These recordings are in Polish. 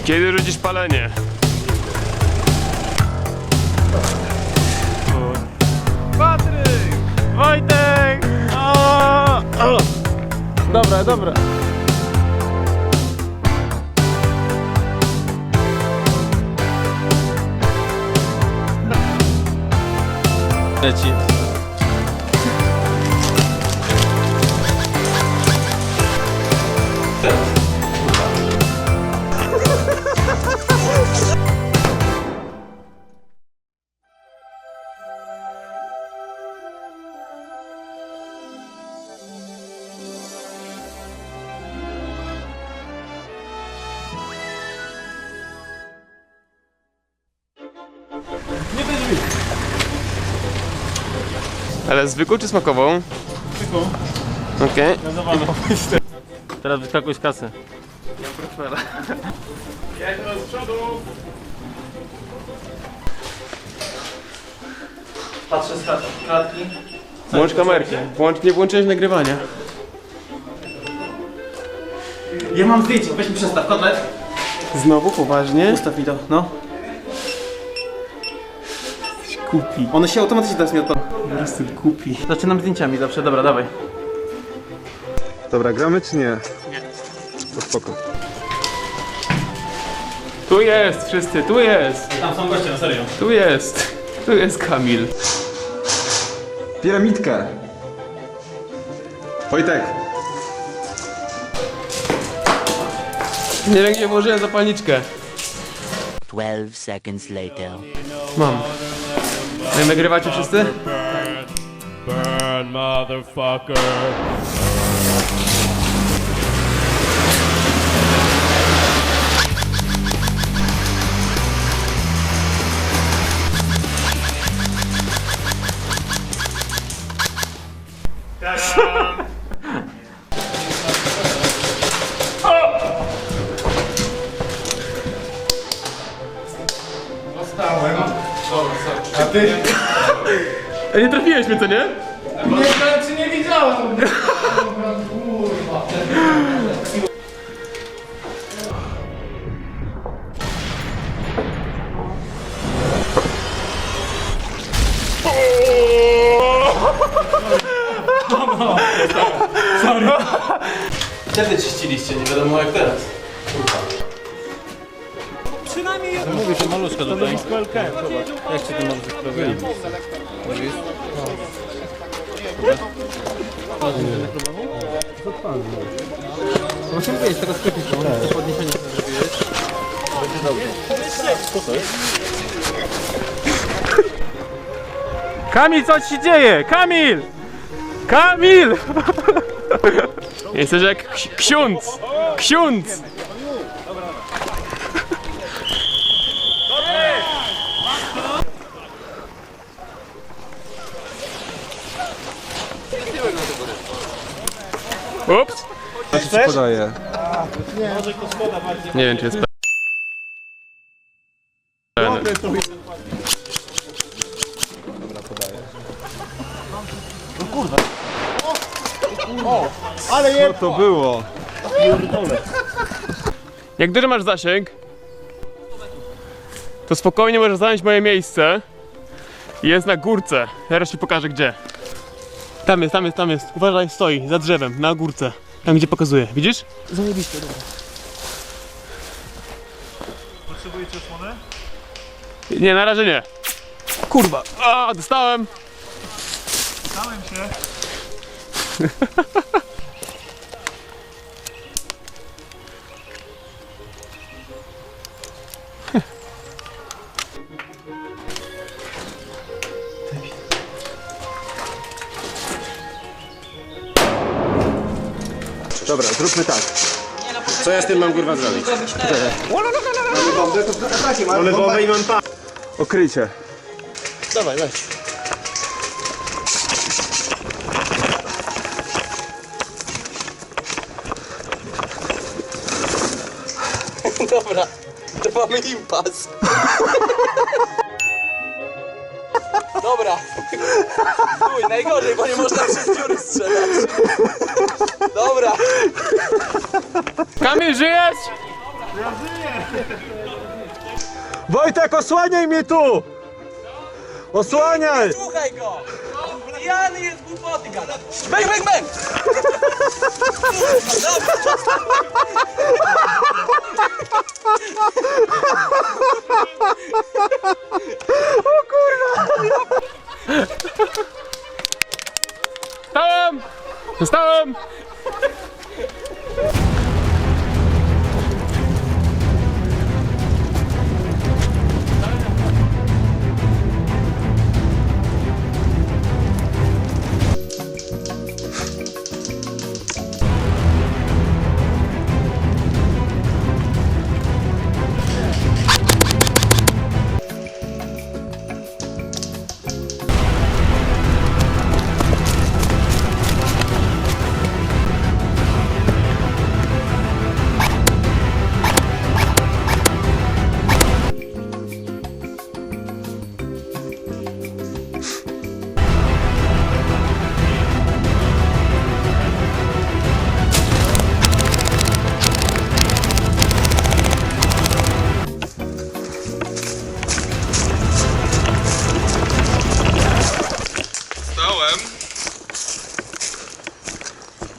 Kiedy rzucisz palenie? Patryk! Wojtek! O! Dobra, dobra. Leci. Ale zwykłą czy smakową? Zwykłą. Okej. Teraz wyskakuj z kasy. Ja teraz z przodu. Patrzę z klatki. Włącz kamerkę. Nie włączyłeś nagrywania. Ja mam zdjęcie, weź mi przestaw, kotlet. Znowu poważnie? Ustaw mi to, no. Kupi. One się automatycznie teraz nie odpalą. Jestem kupi. Zaczynam zdjęciami zawsze, dobra, dawaj. Dobra, gramy czy nie? Nie. To spoko. Tu jest wszyscy, tu jest. Tam są goście, na serio. Tu jest. Tu jest Kamil. Piramidkę! Wojtek! Nie wiem gdzie włożyłem zapalniczkę. 12 seconds later. Mam. No i nagrywacie wszyscy? Burn, motherfucker. A nie trafiłeś mnie, co nie? Wtedy czyściliście, nie wiadomo jak teraz. Przynajmniej ja mówię, że maluszka tutaj. Jak się to mam zrobić? Właśnie mówię, z tego sklepu to podniesienie co zrobiłeś. Będzie dobrze. Co to jest? Kamil, co ci się dzieje? Kamil! Kamil! Jesteś jak ksiądz! Ksiądz! Ups! Co ci podaję? Nie wiem czy jest pełny. Co to było? Jak duży masz zasięg, to spokojnie możesz zająć moje miejsce. Jest na górce. Teraz ci pokażę gdzie. Tam jest, tam jest, tam jest. Uważaj, stoi za drzewem, na górce. Tam gdzie pokazuję. Widzisz? Zajebiście, dobra. Potrzebujecie osłonę? Nie, na razie nie. Kurwa. A, dostałem. Stałem się. Dobra, zróbmy tak. Co ja z tym mam kurwa zrobić? Mamy bombę i mam pa... Okrycie. Dawaj, weź. Dobra, to mamy impas. Dobra. Chuj, najgorzej, bo nie można przez dziury strzelać. Dobra. Kamil, żyjesz? Wojtek, osłaniaj mnie tu! Osłaniaj! Słuchaj go! Pijany jest, głupoty gada. Bang, bang, bang! Stałem! Zostałem!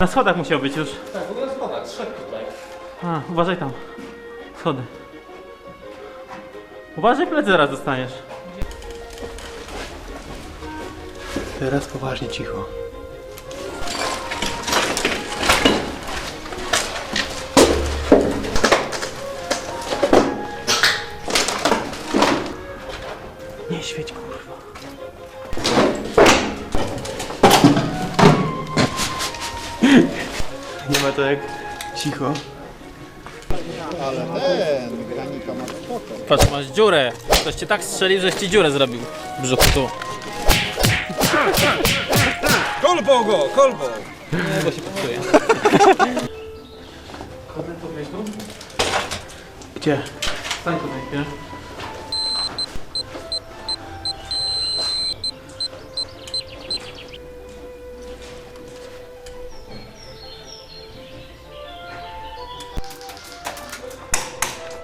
Na schodach musiał być już. Tak, w ogóle na schodach, szedł tutaj. A, uważaj tam. Schody. Uważaj, plecy zaraz dostaniesz. Teraz poważnie cicho. Nie świeć, kurwa. Nie ma to jak cicho. Patrz, masz dziurę. Ktoś cię tak strzelił, żeś ci dziurę zrobił. W brzuchu tu. Kolbo go, kolbo! Nie, bo się popsuje. Gdzie? Stań tutaj, nie?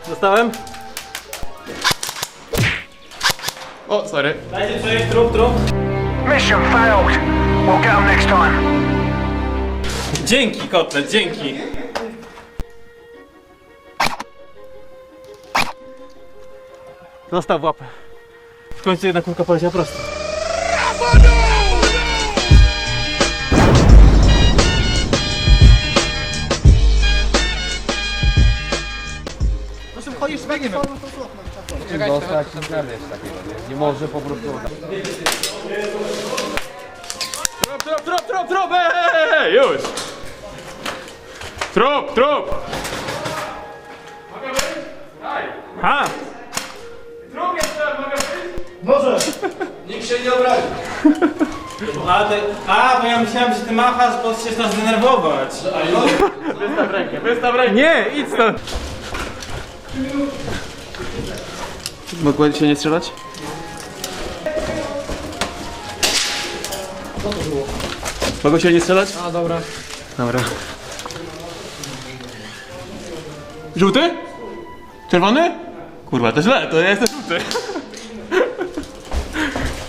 Dostałem? O, sorry. Dajcie przejść, trup. Mission failed. We'll get them next time. Dzięki, kotlet, dzięki. Zostaw łapę. W końcu jedna kulka poleciała prosto. Trop! Ej, już! Trop! A! Trop jeszcze, mogę wyjść? Nikt się nie obrazi. Bo ja myślałem, że ty machasz, bo się chcesz zdenerwować. Wystaw rękę. Nie, idź stąd. Mogła dzisiaj nie strzelać? Mogą się nie strzelać? A, dobra. Dobra. Żółty? Czerwony? Kurwa, to źle, to ja jestem żółty.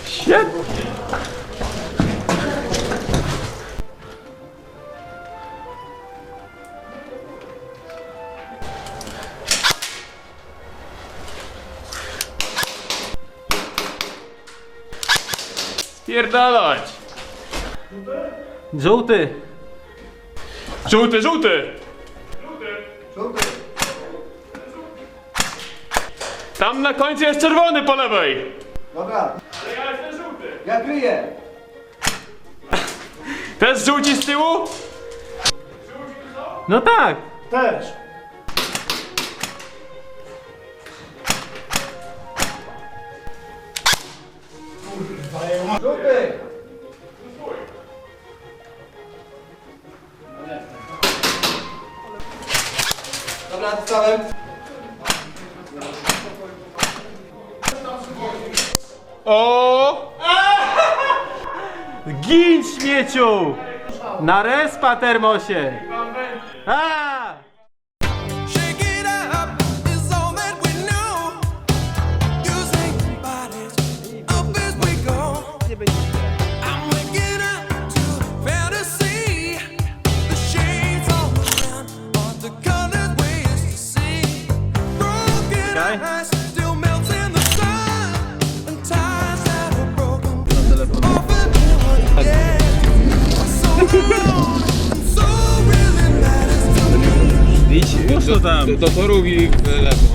Shit. Spierdalać! Żółty. Żółty! Tam na końcu jest czerwony po lewej! Dobra, Ale ja jestem żółty! ja kryję. Też żółci z tyłu? No tak. Też. Żółty. Dobra, dostałem. O! Gin, śmieciu! Na respa, termosie! A! Shake it up. tam. Do torów i w lewo.